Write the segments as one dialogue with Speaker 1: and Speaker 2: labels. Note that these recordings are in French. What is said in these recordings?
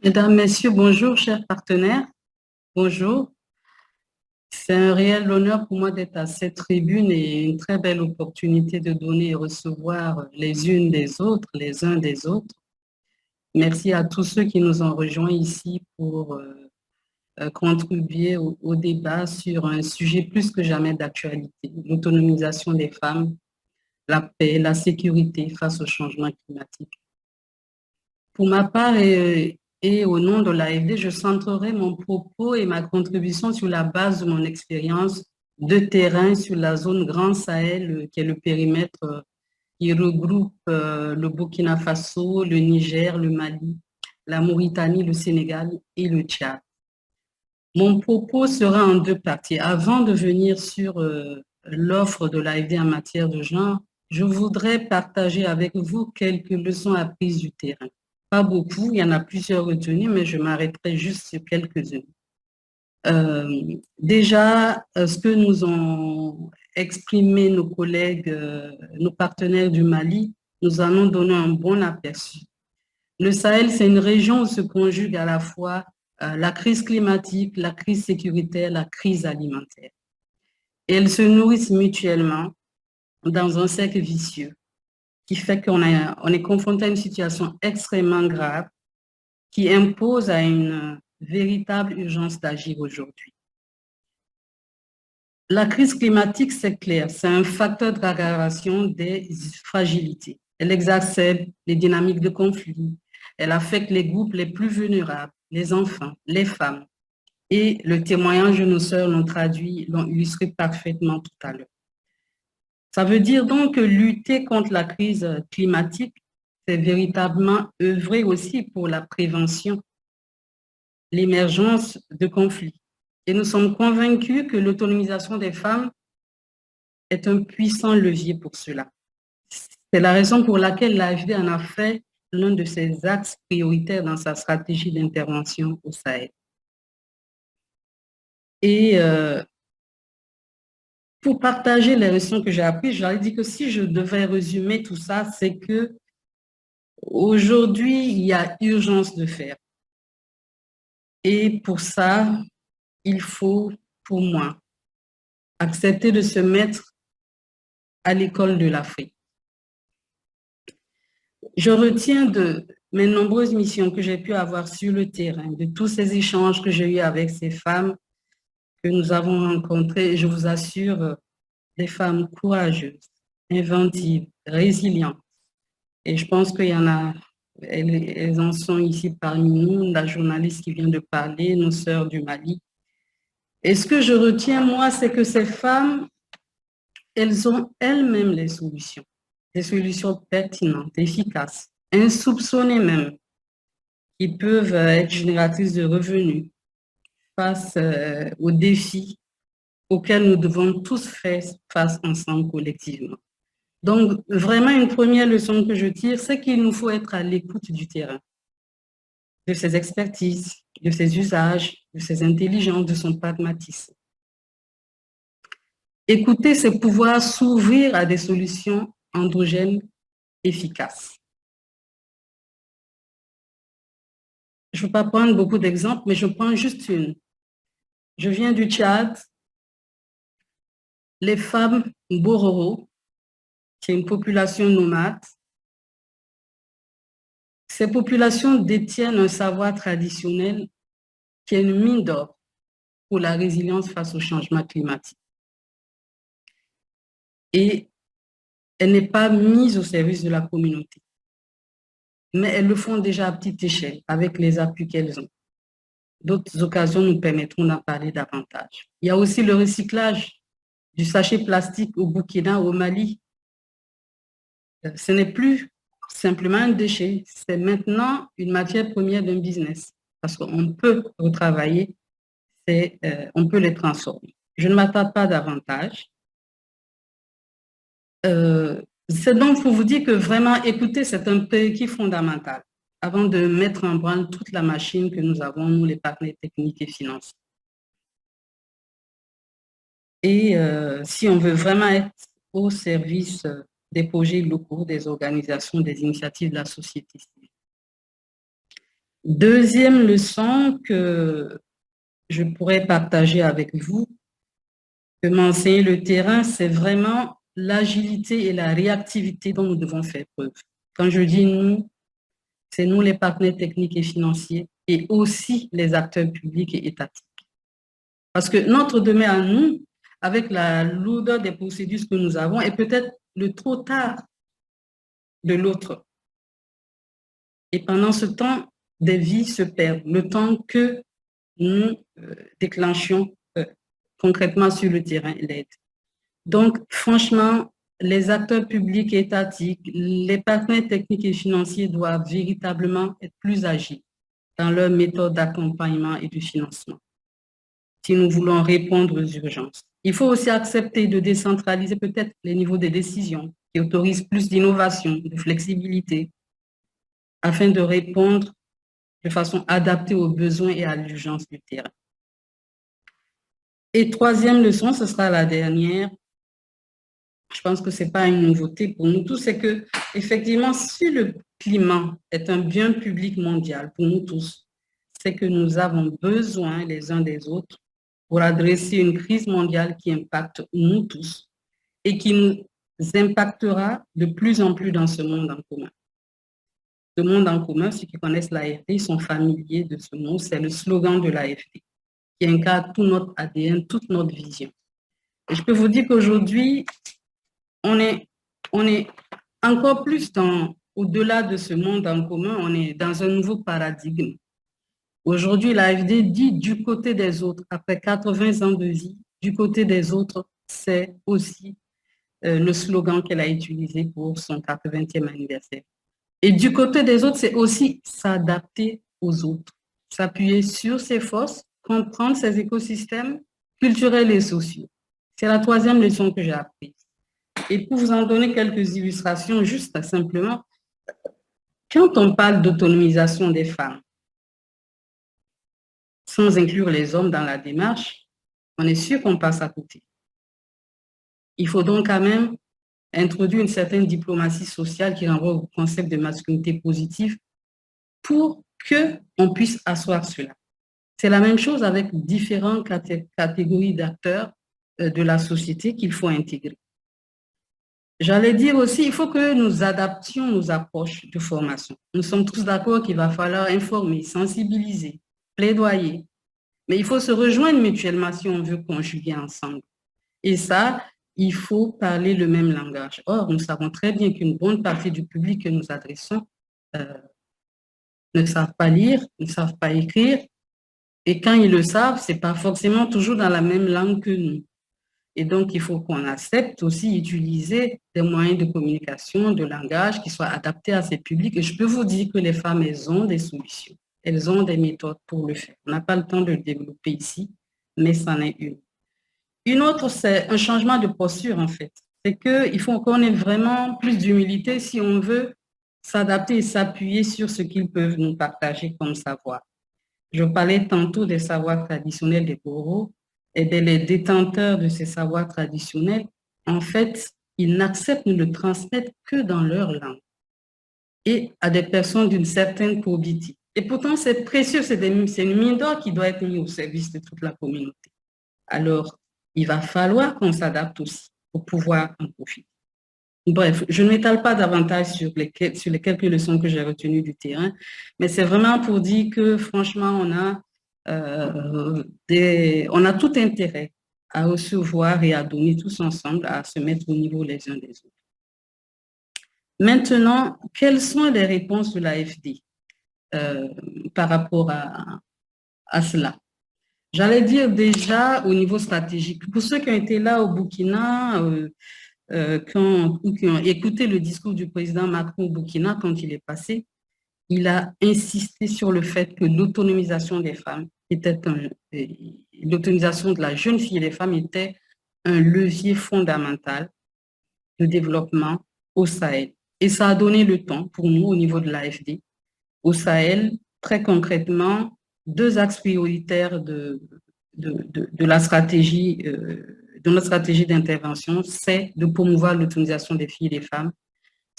Speaker 1: Mesdames, Messieurs, bonjour, chers partenaires. Bonjour. C'est un réel honneur pour moi d'être à cette tribune et une très belle opportunité de donner et recevoir les unes des autres, les uns des autres. Merci à tous ceux qui nous ont rejoints ici pour contribuer au débat sur un sujet plus que jamais d'actualité, l'autonomisation des femmes, la paix, la sécurité face au changement climatique. Pour ma part et au nom de l'AFD, je centrerai mon propos et ma contribution sur la base de mon expérience de terrain sur la zone Grand Sahel, qui est le périmètre qui regroupe le Burkina Faso, le Niger, le Mali, la Mauritanie, le Sénégal et le Tchad. Mon propos sera en deux parties. Avant de venir sur l'offre de l'AFD en matière de genre, je voudrais partager avec vous quelques leçons apprises du terrain. Pas beaucoup, il y en a plusieurs retenues, mais je m'arrêterai juste sur quelques-unes. Déjà, ce que nous ont exprimé nos collègues, nos partenaires du Mali, nous en ont donné un bon aperçu. Le Sahel, c'est une région où se conjugue à la fois la crise climatique, la crise sécuritaire, la crise alimentaire. Et elles se nourrissent mutuellement dans un cercle vicieux qui fait qu'on est confronté à une situation extrêmement grave qui impose à une véritable urgence d'agir aujourd'hui. La crise climatique, c'est clair, c'est un facteur d'aggravation des fragilités. Elle exacerbe les dynamiques de conflit, elle affecte les groupes les plus vulnérables, les enfants, les femmes. Et le témoignage de nos sœurs l'ont traduit, l'ont illustré parfaitement tout à l'heure. Ça veut dire donc que lutter contre la crise climatique, c'est véritablement œuvrer aussi pour la prévention, l'émergence de conflits. Et nous sommes convaincus que l'autonomisation des femmes est un puissant levier pour cela. C'est la raison pour laquelle l'AFD en a fait l'un de ses axes prioritaires dans sa stratégie d'intervention au Sahel. Et pour partager les leçons que j'ai apprises, j'aurais dit que si je devais résumer tout ça, c'est que aujourd'hui, il y a urgence de faire. Et pour ça, il faut, pour moi, accepter de se mettre à l'école de l'Afrique. Je retiens de mes nombreuses missions que j'ai pu avoir sur le terrain, de tous ces échanges que j'ai eus avec ces femmes que nous avons rencontrées, je vous assure, des femmes courageuses, inventives, résilientes. Et je pense qu'il y en a, elles en sont ici parmi nous, la journaliste qui vient de parler, nos sœurs du Mali. Et ce que je retiens, moi, c'est que ces femmes, elles ont elles-mêmes les solutions, des solutions pertinentes, efficaces, insoupçonnées même, qui peuvent être génératrices de revenus face aux défis auxquels nous devons tous faire face ensemble collectivement. Donc, vraiment, une première leçon que je tire, c'est qu'il nous faut être à l'écoute du terrain, de ses expertises, de ses usages, de ses intelligences, de son pragmatisme. Écouter, c'est pouvoir s'ouvrir à des solutions endogènes efficaces. Je ne veux pas prendre beaucoup d'exemples, mais je prends juste une. Je viens du Tchad. Les femmes Bororo, qui est une population nomade, ces populations détiennent un savoir traditionnel qui est une mine d'or pour la résilience face au changement climatique. Et elle n'est pas mise au service de la communauté, mais elles le font déjà à petite échelle avec les appuis qu'elles ont. D'autres occasions nous permettront d'en parler davantage. Il y a aussi le recyclage du sachet plastique au Burkina, au Mali. Ce n'est plus simplement un déchet, c'est maintenant une matière première d'un business parce qu'on peut retravailler, on peut les transformer. Je ne m'attarde pas davantage. C'est donc pour vous dire que vraiment écouter, c'est un prérequis fondamental avant de mettre en branle toute la machine que nous avons, nous les partenaires techniques et financiers. Et si on veut vraiment être au service des projets locaux, des organisations, des initiatives de la société civile. Deuxième leçon que je pourrais partager avec vous, que m'enseigner le terrain, c'est vraiment l'agilité et la réactivité dont nous devons faire preuve. Quand je dis nous, c'est nous les partenaires techniques et financiers et aussi les acteurs publics et étatiques. Parce que notre demain à nous, avec la lourdeur des procédures que nous avons, est peut-être le trop tard de l'autre. Et pendant ce temps, des vies se perdent, le temps que nous déclenchions concrètement sur le terrain l'aide. Donc, franchement, les acteurs publics et étatiques, les partenaires techniques et financiers doivent véritablement être plus agiles dans leur méthode d'accompagnement et de financement si nous voulons répondre aux urgences. Il faut aussi accepter de décentraliser peut-être les niveaux de décision qui autorisent plus d'innovation, de flexibilité, afin de répondre de façon adaptée aux besoins et à l'urgence du terrain. Et troisième leçon, ce sera la dernière. Je pense que ce n'est pas une nouveauté pour nous tous, c'est que, effectivement, si le climat est un bien public mondial pour nous tous, c'est que nous avons besoin les uns des autres pour adresser une crise mondiale qui impacte nous tous et qui nous impactera de plus en plus dans ce monde en commun. Ce monde en commun, ceux qui connaissent l'AFD sont familiers de ce mot, c'est le slogan de l'AFD qui incarne tout notre ADN, toute notre vision. Et je peux vous dire qu'aujourd'hui, on est encore plus au-delà de ce monde en commun, on est dans un nouveau paradigme. Aujourd'hui, l'AFD dit du côté des autres, après 80 ans de vie, du côté des autres, c'est aussi le slogan qu'elle a utilisé pour son 80e anniversaire. Et du côté des autres, c'est aussi s'adapter aux autres, s'appuyer sur ses forces, comprendre ses écosystèmes culturels et sociaux. C'est la troisième leçon que j'ai apprise. Et pour vous en donner quelques illustrations, juste simplement, quand on parle d'autonomisation des femmes, sans inclure les hommes dans la démarche, on est sûr qu'on passe à côté. Il faut donc quand même introduire une certaine diplomatie sociale qui renvoie au concept de masculinité positive pour qu'on puisse asseoir cela. C'est la même chose avec différentes catégories d'acteurs de la société qu'il faut intégrer. J'allais dire aussi, il faut que nous adaptions nos approches de formation. Nous sommes tous d'accord qu'il va falloir informer, sensibiliser, plaidoyer, mais il faut se rejoindre mutuellement si on veut conjuguer ensemble. Et ça, il faut parler le même langage. Or, nous savons très bien qu'une bonne partie du public que nous adressons ne savent pas lire, ne savent pas écrire, et quand ils le savent, ce n'est pas forcément toujours dans la même langue que nous. Et donc, il faut qu'on accepte aussi utiliser des moyens de communication, de langage qui soient adaptés à ces publics. Et je peux vous dire que les femmes, elles ont des solutions. Elles ont des méthodes pour le faire. On n'a pas le temps de le développer ici, mais c'en est une. Une autre, c'est un changement de posture, en fait. C'est qu'il faut qu'on ait vraiment plus d'humilité si on veut s'adapter et s'appuyer sur ce qu'ils peuvent nous partager comme savoir. Je parlais tantôt des savoirs traditionnels des Boro, et les détenteurs de ces savoirs traditionnels, en fait, ils n'acceptent de le transmettre que dans leur langue et à des personnes d'une certaine probité. Et pourtant, c'est précieux, c'est une mine d'or qui doit être mise au service de toute la communauté. Alors, il va falloir qu'on s'adapte aussi pour pouvoir en profiter. Bref, je ne m'étale pas davantage sur les quelques leçons que j'ai retenues du terrain, mais c'est vraiment pour dire que franchement, on a tout intérêt à recevoir et à donner tous ensemble, à se mettre au niveau les uns des autres. Maintenant, quelles sont les réponses de l'AFD par rapport à cela? J'allais dire déjà au niveau stratégique. Pour ceux qui ont été là au Burkina, qui ont écouté le discours du président Macron au Burkina quand il est passé, il a insisté sur le fait que l'autonomisation des femmes l'autonomisation de la jeune fille et des femmes était un levier fondamental de développement au Sahel. Et ça a donné le temps pour nous au niveau de l'AFD. Au Sahel, très concrètement, deux axes prioritaires de la stratégie, de notre stratégie d'intervention, c'est de promouvoir l'autonomisation des filles et des femmes.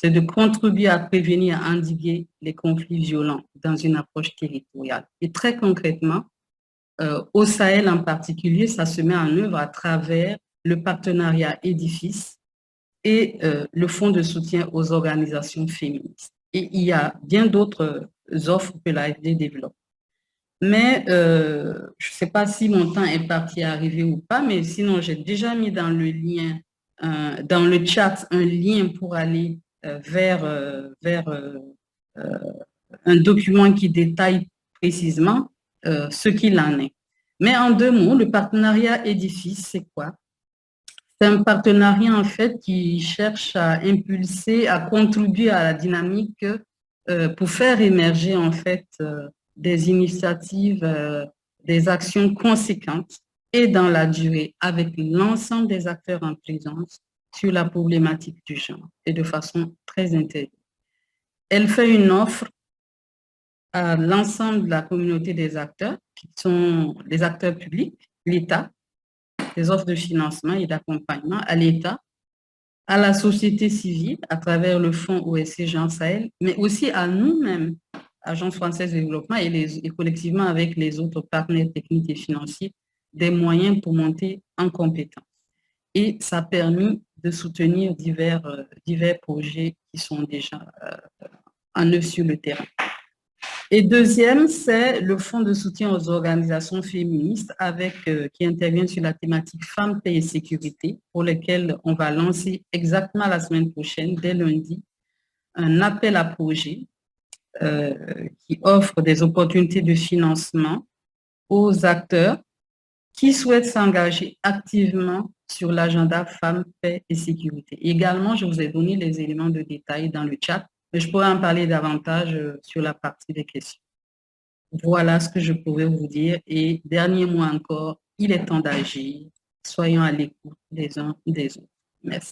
Speaker 1: c'est de contribuer à prévenir et à endiguer les conflits violents dans une approche territoriale. Et très concrètement, au Sahel en particulier, ça se met en œuvre à travers le partenariat Édifice et le fonds de soutien aux organisations féministes. Et il y a bien d'autres offres que l'AFD développe. Mais je ne sais pas si mon temps est parti à arriver ou pas, mais sinon, j'ai déjà mis dans le lien, dans le chat, un lien pour aller vers un document qui détaille précisément ce qu'il en est. Mais en 2 mots, le partenariat Édifice, c'est quoi? C'est un partenariat en fait qui cherche à impulser, à contribuer à la dynamique pour faire émerger en fait des initiatives, des actions conséquentes et dans la durée avec l'ensemble des acteurs en présence sur la problématique du genre et de façon très intégrée. Elle fait une offre à l'ensemble de la communauté des acteurs, qui sont les acteurs publics, l'État, les offres de financement et d'accompagnement à l'État, à la société civile à travers le fonds OSC Jean Sahel, mais aussi à nous-mêmes, Agence française de développement et collectivement avec les autres partenaires techniques et financiers, des moyens pour monter en compétence. Et ça a permis de soutenir divers projets qui sont déjà en œuvre sur le terrain. Et deuxième, c'est le fonds de soutien aux organisations féministes qui intervient sur la thématique femmes, paix et sécurité, pour lequel on va lancer exactement la semaine prochaine, dès lundi, un appel à projet qui offre des opportunités de financement aux acteurs qui souhaitent s'engager activement sur l'agenda femmes, paix et sécurité. Également, je vous ai donné les éléments de détail dans le chat, mais je pourrais en parler davantage sur la partie des questions. Voilà ce que je pourrais vous dire. Et dernier mot encore, il est temps d'agir. Soyons à l'écoute des uns des autres. Merci.